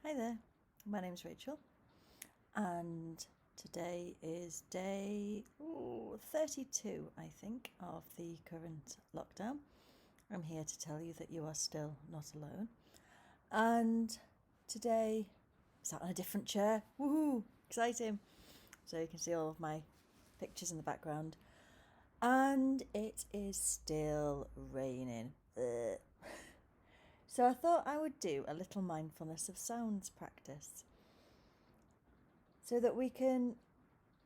Hi there, my name's Rachel, and today is day 32, I think, of the current lockdown. I'm here to tell you that you are still not alone. And today, I'm sat on a different chair. Woohoo! Exciting! So you can see all of my pictures in the background. And it is still raining. Ugh. So I thought I would do a little mindfulness of sounds practice so that we can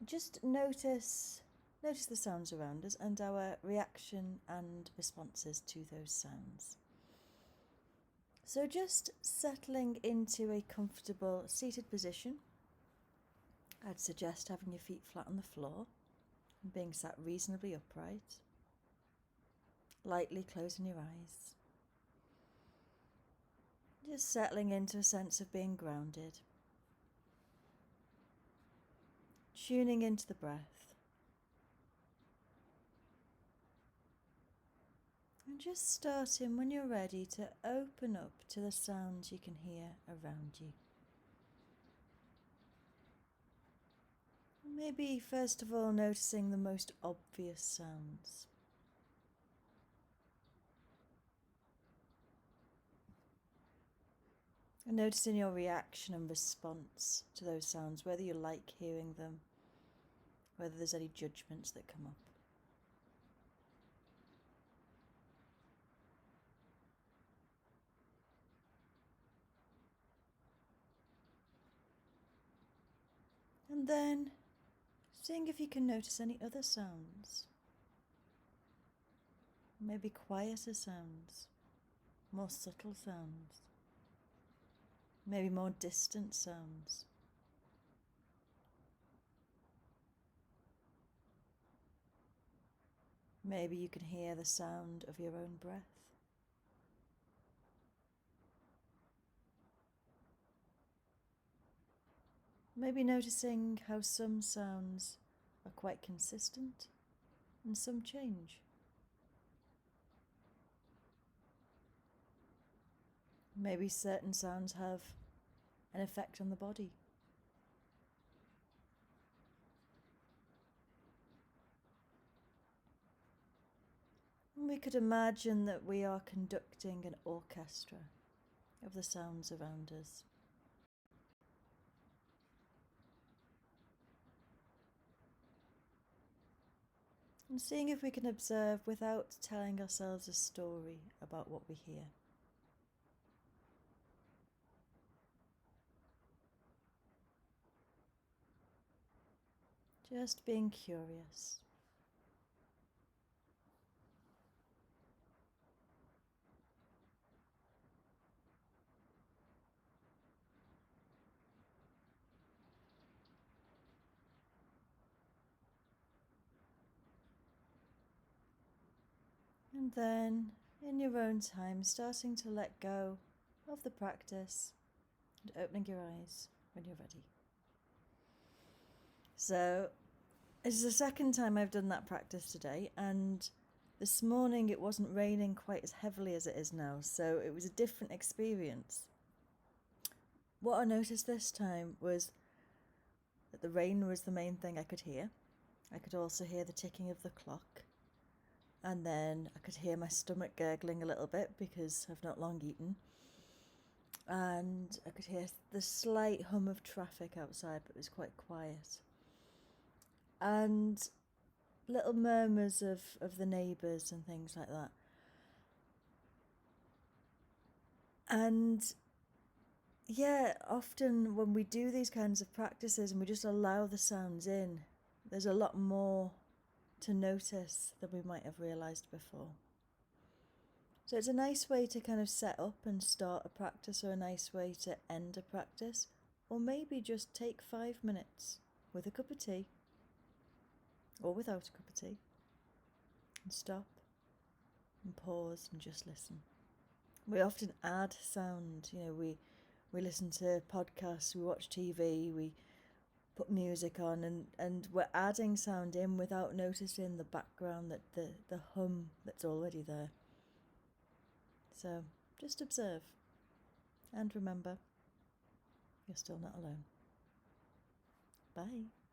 just notice the sounds around us and our reaction and responses to those sounds. So just settling into a comfortable seated position. I'd suggest having your feet flat on the floor and being sat reasonably upright. Lightly closing your eyes. Just settling into a sense of being grounded. Tuning into the breath. And just starting when you're ready to open up to the sounds you can hear around you. Maybe first of all noticing the most obvious sounds. And noticing your reaction and response to those sounds, whether you like hearing them, whether there's any judgments that come up. And then seeing if you can notice any other sounds. Maybe quieter sounds, more subtle sounds, maybe more distant sounds. Maybe you can hear the sound of your own breath. Maybe noticing how some sounds are quite consistent and some change. Maybe certain sounds have an effect on the body. And we could imagine that we are conducting an orchestra of the sounds around us. And seeing if we can observe without telling ourselves a story about what we hear. Just being curious. And then, in your own time, starting to let go of the practice and opening your eyes when you're ready. So, it's the second time I've done that practice today, and this morning it wasn't raining quite as heavily as it is now, so it was a different experience. What I noticed this time was that the rain was the main thing I could hear. I could also hear the ticking of the clock. And then I could hear my stomach gurgling a little bit because I've not long eaten. And I could hear the slight hum of traffic outside, but it was quite quiet. And little murmurs of the neighbours and things like that. And yeah, often when we do these kinds of practices and we just allow the sounds in, there's a lot more to notice than we might have realised before. So it's a nice way to kind of set up and start a practice, or a nice way to end a practice, or maybe just take 5 minutes with a cup of tea or without a cup of tea and stop and pause and just listen. We often add sound, we listen to podcasts, we watch TV, we put music on, and we're adding sound in without noticing the background, that the hum that's already there. So just observe and remember, You're still not alone. Bye.